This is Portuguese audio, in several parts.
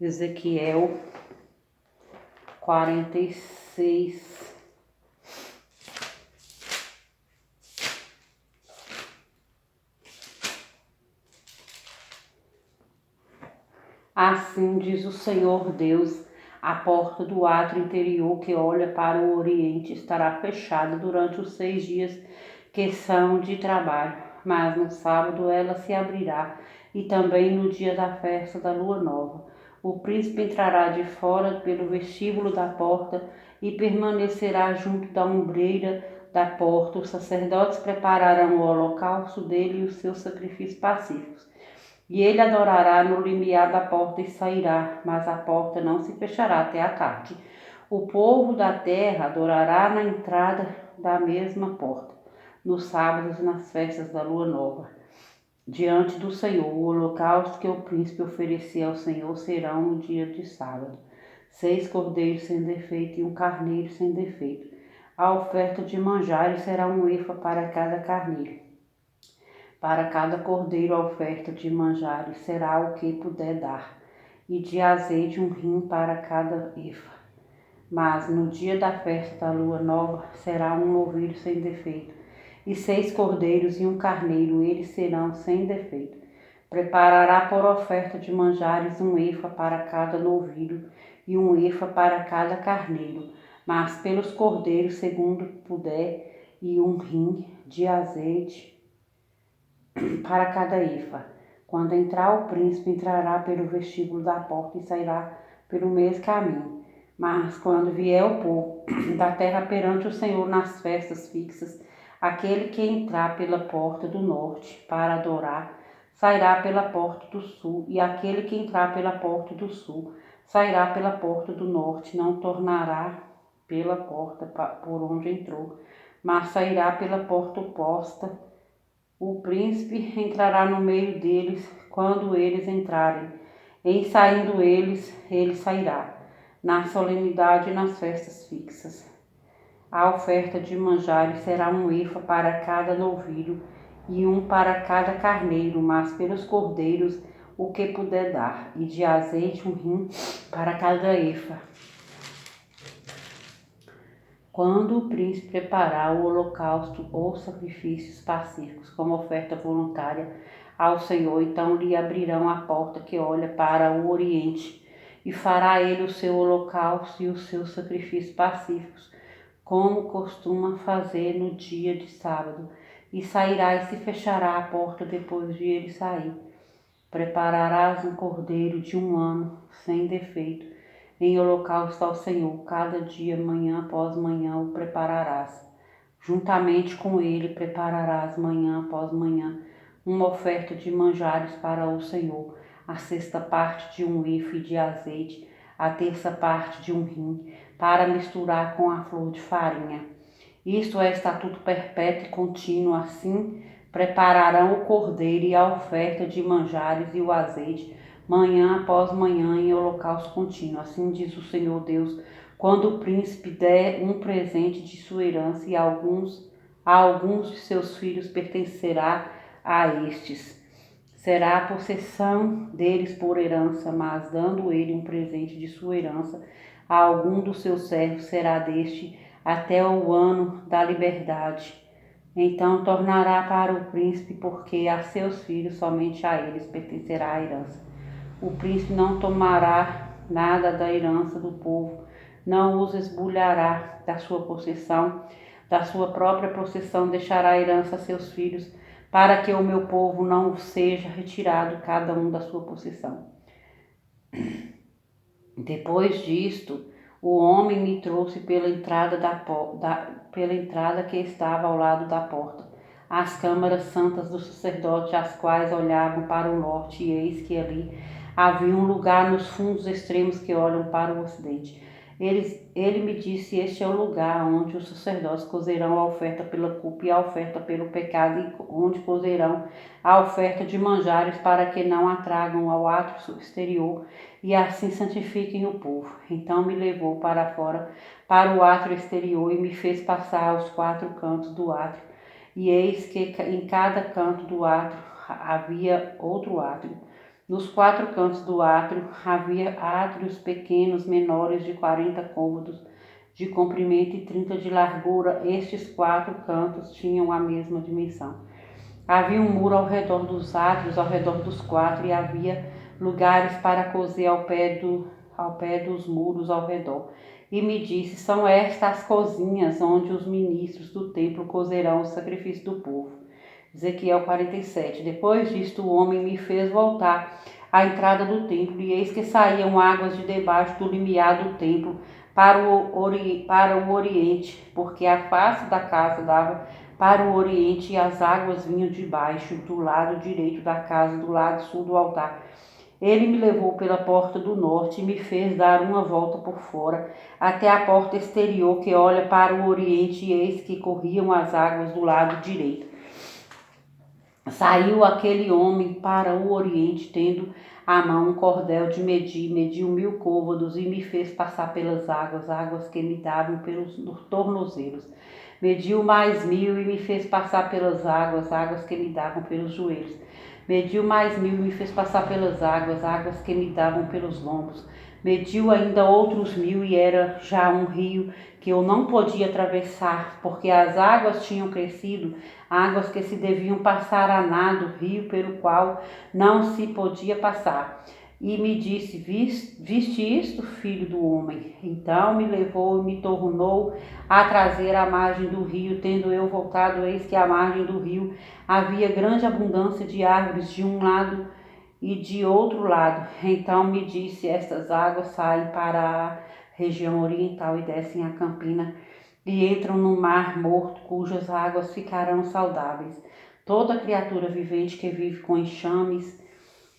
Ezequiel 46. Assim diz o Senhor Deus: a porta do átrio interior que olha para o oriente estará fechada durante os 6 dias que são de trabalho, mas no sábado ela se abrirá, e também no dia da festa da lua nova. O príncipe entrará de fora pelo vestíbulo da porta e permanecerá junto da ombreira da porta. Os sacerdotes prepararão o holocausto dele e os seus sacrifícios pacíficos. E ele adorará no limiar da porta e sairá, mas a porta não se fechará até a tarde. O povo da terra adorará na entrada da mesma porta, nos sábados e nas festas da lua nova. Diante do Senhor, o holocausto que o príncipe oferecia ao Senhor serão no dia de sábado: 6 cordeiros sem defeito e 1 carneiro sem defeito. A oferta de manjares será 1 efa para cada carneiro. Para cada cordeiro a oferta de manjares será o que puder dar, e de azeite 1 rim para cada efa. Mas no dia da festa da lua nova será 1 novilho sem defeito, e 6 cordeiros e 1 carneiro, eles serão sem defeito. Preparará por oferta de manjares 1 efa para cada novilho e 1 efa para cada carneiro, mas pelos cordeiros segundo puder, e 1 rim de azeite para cada efa. Quando entrar o príncipe, entrará pelo vestíbulo da porta e sairá pelo mesmo caminho. Mas quando vier o povo da terra perante o Senhor nas festas fixas, aquele que entrar pela porta do norte para adorar, sairá pela porta do sul, e aquele que entrar pela porta do sul, sairá pela porta do norte, não tornará pela porta por onde entrou, mas sairá pela porta oposta. O príncipe entrará no meio deles quando eles entrarem. Em saindo eles, ele sairá, na solenidade e nas festas fixas. A oferta de manjares será 1 efa para cada novilho e 1 para cada carneiro, mas pelos cordeiros o que puder dar, e de azeite 1 rim para cada efa. Quando o príncipe preparar o holocausto ou sacrifícios pacíficos como oferta voluntária ao Senhor, então lhe abrirão a porta que olha para o oriente, e fará ele o seu holocausto e os seus sacrifícios pacíficos, como costuma fazer no dia de sábado, e sairá e se fechará a porta depois de ele sair. Prepararás 1 cordeiro de 1 ano, sem defeito, em holocausto ao Senhor. Cada dia, manhã após manhã, o prepararás. Juntamente com ele prepararás manhã após manhã uma oferta de manjares para o Senhor, a 6ª parte de 1 efa de azeite, a 3ª parte de 1 rim, para misturar com a flor de farinha. Isto é estatuto perpétuo e contínuo. Assim prepararão o cordeiro e a oferta de manjares e o azeite, manhã após manhã, em holocausto contínuo. Assim diz o Senhor Deus: quando o príncipe der um presente de sua herança, e a alguns de seus filhos pertencerá a estes, será a possessão deles por herança, mas dando ele um presente de sua herança a algum dos seus servos, será deste até o ano da liberdade. Então tornará para o príncipe, porque a seus filhos, somente a eles pertencerá a herança. O príncipe não tomará nada da herança do povo, não os esbulhará da sua possessão, da sua própria possessão deixará a herança a seus filhos, para que o meu povo não seja retirado cada um da sua possessão. Depois disto, o homem me trouxe pela entrada pela entrada que estava ao lado da porta, as câmaras santas dos sacerdotes, as quais olhavam para o norte, e eis que ali havia um lugar nos fundos extremos que olham para o ocidente. Ele me disse: este é o lugar onde os sacerdotes cozerão a oferta pela culpa e a oferta pelo pecado, e onde cozerão a oferta de manjares, para que não a tragam ao átrio exterior, e assim santifiquem o povo. Então me levou para fora, para o átrio exterior, e me fez passar aos 4 cantos do átrio. E eis que em cada canto do átrio havia outro átrio, Nos 4 cantos do átrio havia átrios pequenos, menores de 40 côvados de comprimento e 30 de largura. Estes 4 cantos tinham a mesma dimensão. Havia um muro ao redor dos átrios, ao redor dos 4, e havia lugares para cozer ao pé dos muros ao redor. E me disse: são estas as cozinhas onde os ministros do templo cozerão o sacrifício do povo. Ezequiel 47. Depois disto, o homem me fez voltar à entrada do templo, e eis que saíam águas de debaixo do limiar do templo para o oriente, porque a face da casa dava para o oriente, e as águas vinham de baixo, do lado direito da casa, do lado sul do altar. Ele me levou pela porta do norte e me fez dar uma volta por fora, até a porta exterior que olha para o oriente, e eis que corriam as águas do lado direito. Saiu aquele homem para o oriente, tendo à mão um cordel de medir, mediu 1000 côvados, e me fez passar pelas águas que me davam pelos tornozelos. Mediu mais 1000 e me fez passar pelas águas que me davam pelos joelhos. Mediu mais 1000 e me fez passar pelas águas que me davam pelos lombos. Mediu ainda outros 1000 e era já um rio que eu não podia atravessar, porque as águas tinham crescido, águas que se deviam passar a nado, rio pelo qual não se podia passar. E me disse: viste isto, filho do homem? Então me levou e me tornou a trazer à margem do rio. Tendo eu voltado, eis que à margem do rio havia grande abundância de árvores de um lado e de outro lado. Então me disse: estas águas saem para a região oriental e descem a campina e entram no mar morto, cujas águas ficarão saudáveis. Toda criatura vivente que vive com enxames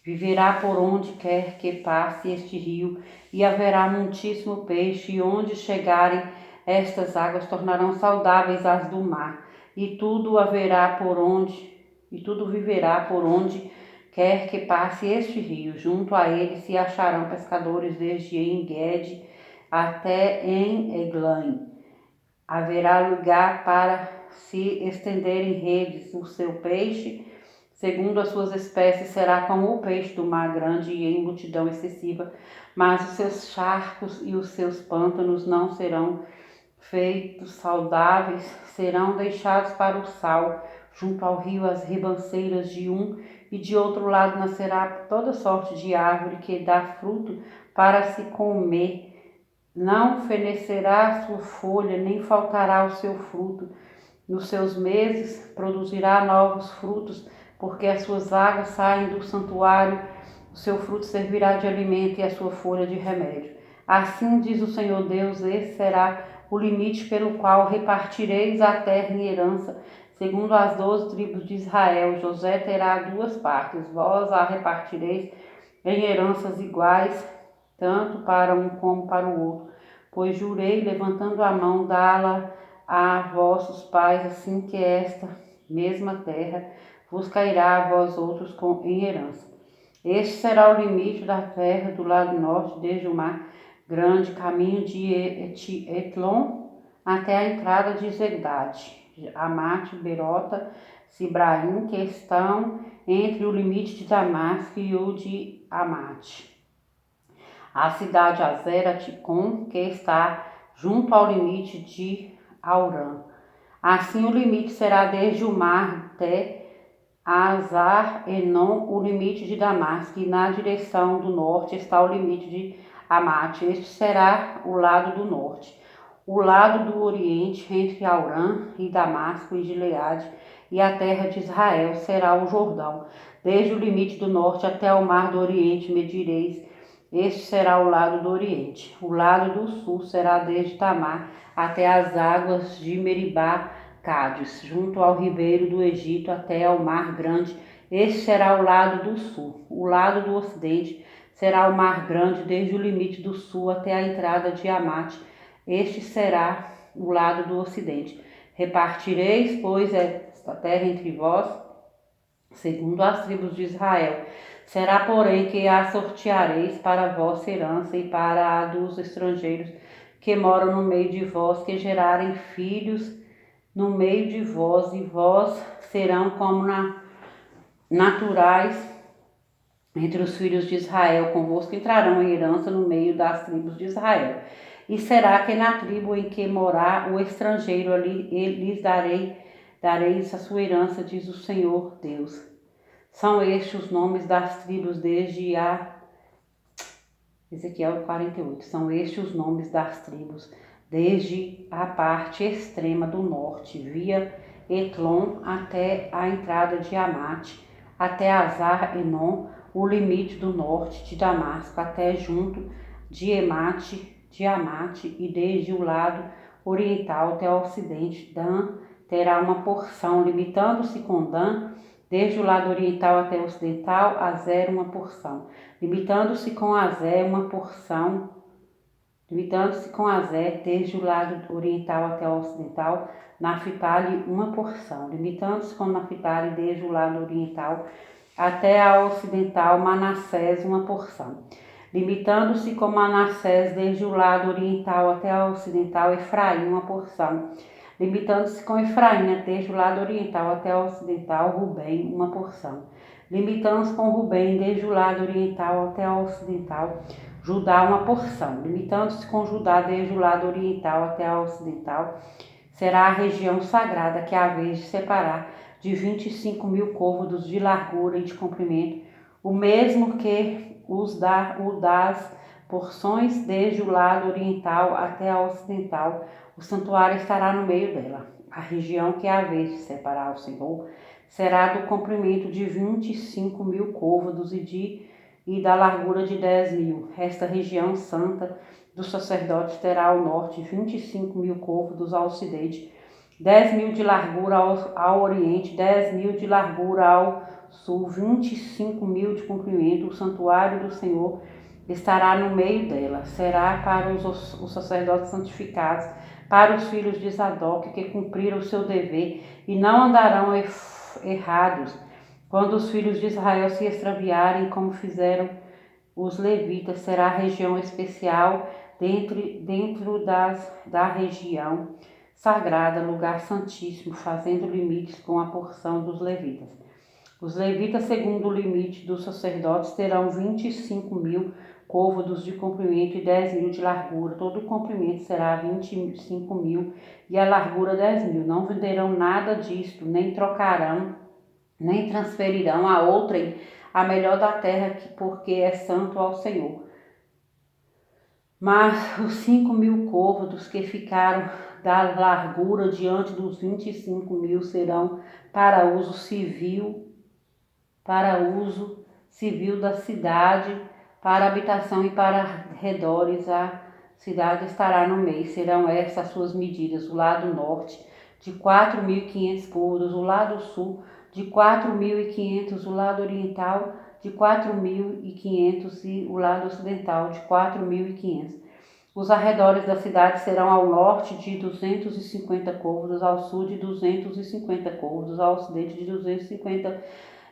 viverá por onde quer que passe este rio, e haverá muitíssimo peixe, e onde chegarem estas águas tornarão saudáveis as do mar, e tudo viverá por onde quer que passe este rio. Junto a ele se acharão pescadores desde En-Gedi até En-Eglaim. Haverá lugar para se estenderem redes. O seu peixe, segundo as suas espécies, será como o peixe do mar grande e em multidão excessiva, mas os seus charcos e os seus pântanos não serão feitos saudáveis, serão deixados para o sal. Junto ao rio as ribanceiras de um e de outro lado nascerá toda sorte de árvore que dá fruto para se comer. Não fenecerá a sua folha, nem faltará o seu fruto. Nos seus meses produzirá novos frutos, porque as suas águas saem do santuário. O seu fruto servirá de alimento e a sua folha de remédio. Assim diz o Senhor Deus: esse será o limite pelo qual repartireis a terra em herança, segundo as 12 tribos de Israel. José terá 2 partes, vós a repartireis em heranças iguais, tanto para um como para o outro. Pois jurei, levantando a mão, dá-la a vossos pais, assim que esta mesma terra vos cairá a vós outros em herança. Este será o limite da terra do lado norte, desde o mar grande, caminho de Etlon, até a entrada de Zedade, Amate, Berota, Sibraim, que estão entre o limite de Damasco e o de Amate. A cidade Azera-Ticom, que está junto ao limite de Aurã. Assim o limite será desde o mar até Azar-Enon, o limite de Damasco, e na direção do norte está o limite de Amate. Este será o lado do norte. O lado do oriente, entre Aurã e Damasco e Gileade, e a terra de Israel, será o Jordão. Desde o limite do norte até o mar do oriente medireis. Este será o lado do oriente. O lado do sul será desde Tamar até as águas de Meribá, Cádiz, junto ao ribeiro do Egito até ao mar grande. Este será o lado do sul. O lado do ocidente será o mar grande, desde o limite do sul até a entrada de Amate. Este será o lado do ocidente. Repartireis, pois, esta terra entre vós, segundo as tribos de Israel. Será, porém, que a sorteareis para a vossa herança e para a dos estrangeiros que moram no meio de vós, que gerarem filhos no meio de vós, e vós serão como naturais entre os filhos de Israel, convosco entrarão em herança no meio das tribos de Israel. E será que na tribo em que morar o estrangeiro ali lhes dareis a sua herança, diz o Senhor Deus. São estes os nomes das tribos desde a... Ezequiel 48. São estes os nomes das tribos desde a parte extrema do norte, via Etlon até a entrada de Amate, até Azar-Enon, o limite do norte de Damasco, até junto de Amate, e desde o lado oriental até o ocidente. Dan terá uma porção, limitando-se com Dan, desde o lado oriental até o ocidental, Azer uma porção. Limitando-se com Azer uma porção, desde o lado oriental até o ocidental, Naphtali uma porção. Limitando-se com Naphtali desde o lado oriental até a ocidental, Manassés uma porção. Limitando-se com Manassés desde o lado oriental até a ocidental, Efraim uma porção. Limitando-se com Efraim desde o lado oriental até o ocidental, Rubem uma porção. Limitando-se com Rubem desde o lado oriental até o ocidental, Judá uma porção. Limitando-se com Judá desde o lado oriental até o ocidental, será a região sagrada que há vez de separar de 25.000 côvados de largura e de comprimento, o mesmo que o das porções desde o lado oriental até a ocidental. O santuário estará no meio dela. A região que há vez de separar o Senhor será do comprimento de 25.000 côvados e da largura de 10.000. Esta região santa dos sacerdotes terá ao norte 25.000 côvados, ao ocidente 10.000 de largura, ao oriente 10.000 de largura, ao sul 25.000 de comprimento. O santuário do Senhor estará no meio dela. Será para os sacerdotes santificados, para os filhos de Zadok, que cumpriram o seu dever e não andarão errados quando os filhos de Israel se extraviarem, como fizeram os levitas. Será a região especial dentro da região sagrada, lugar santíssimo, fazendo limites com a porção dos levitas. Os levitas, segundo o limite dos sacerdotes, terão 25.000 côvados de comprimento e 10.000 de largura. Todo o comprimento será 25.000 e a largura 10.000. Não venderão nada disto, nem trocarão, nem transferirão a outrem a melhor da terra, porque é santo ao Senhor. Mas os 5.000 côvados que ficaram da largura diante dos 25.000 serão para uso civil da cidade, para habitação e para arredores. A cidade estará no meio. Serão estas as suas medidas: o lado norte de 4.500 côvados, o lado sul de 4.500, o lado oriental de 4.500 e o lado ocidental de 4.500. Os arredores da cidade serão ao norte de 250 côvados, ao sul de 250 côvados, ao ocidente de 250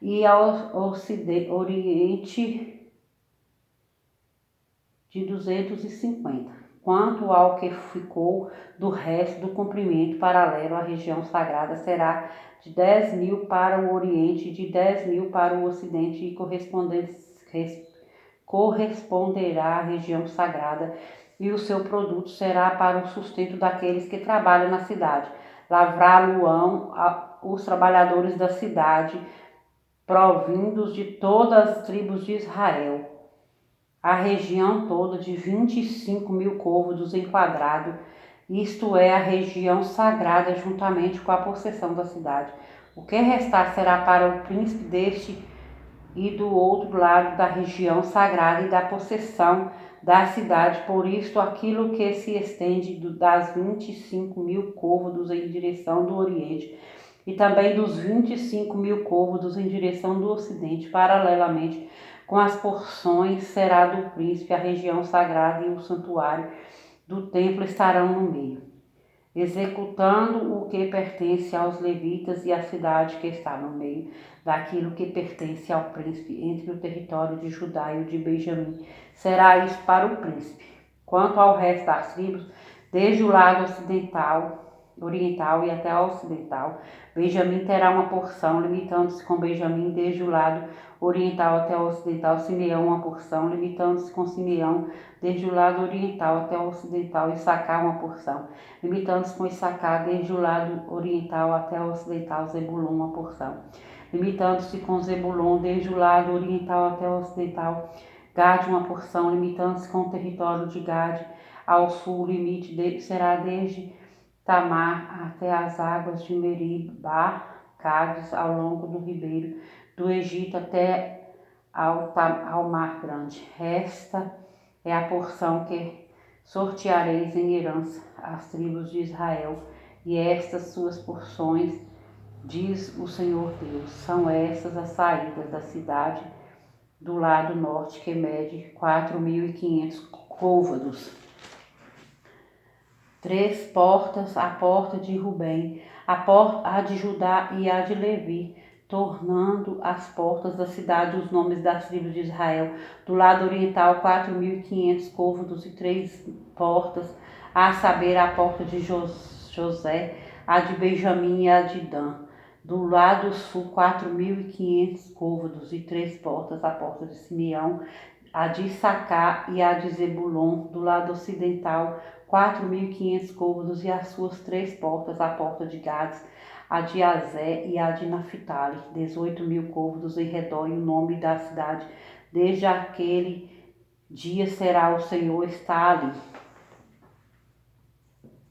e ao oriente de 250. Quanto ao que ficou do resto do comprimento paralelo à região sagrada, será de 10.000 para o oriente e de 10.000 para o ocidente, e corresponderá à região sagrada, e o seu produto será para o sustento daqueles que trabalham na cidade. Lavrá-lo-ão os trabalhadores da cidade, provindos de todas as tribos de Israel. A região toda de 25.000 côvados em quadrado, isto é, a região sagrada, juntamente com a possessão da cidade. O que restar será para o príncipe deste e do outro lado da região sagrada e da possessão da cidade. Por isto, aquilo que se estende das 25.000 côvados em direção do oriente e também dos 25.000 côvados em direção do ocidente, paralelamente com as porções, será do príncipe. A região sagrada e o santuário do templo estarão no meio, executando o que pertence aos levitas, e a cidade que está no meio daquilo que pertence ao príncipe, entre o território de Judá e o de Benjamim. Será isso para o príncipe. Quanto ao resto das tribos, desde o lado oriental e até o ocidental, Benjamim terá uma porção, limitando-se com Benjamim desde o lado oriental até o ocidental, Simeão uma porção, limitando-se com Simeão desde o lado oriental até o ocidental, Issacar uma porção, limitando-se com Issacar desde o lado oriental até o ocidental, Zebulon uma porção, limitando-se com Zebulon desde o lado oriental até o ocidental, Gade uma porção, limitando-se com o território de Gade ao sul, o limite será desde Tamar até as águas de Meribá, Cádiz, ao longo do ribeiro do Egito até ao Mar Grande. Esta é a porção que sorteareis em herança às tribos de Israel, e estas suas porções, diz o Senhor Deus. São estas as saídas da cidade do lado norte, que mede 4.500 côvados. 3 portas: a porta de Rubem, a de Judá e a de Levi, tornando as portas da cidade os nomes das tribos de Israel. Do lado oriental, 4.500 côvados e 3 portas, a saber, a porta de José, a de Benjamim e a de Dan. Do lado sul, 4.500 côvados e 3 portas, a porta de Simeão, a de Issacar e a de Zebulon. Do lado ocidental, 4.500 côvados e as suas 3 portas, a porta de Gades, a de Azé e a de Naphtali, 18.000 côvados em redor, e o nome da cidade desde aquele dia será: o Senhor está ali.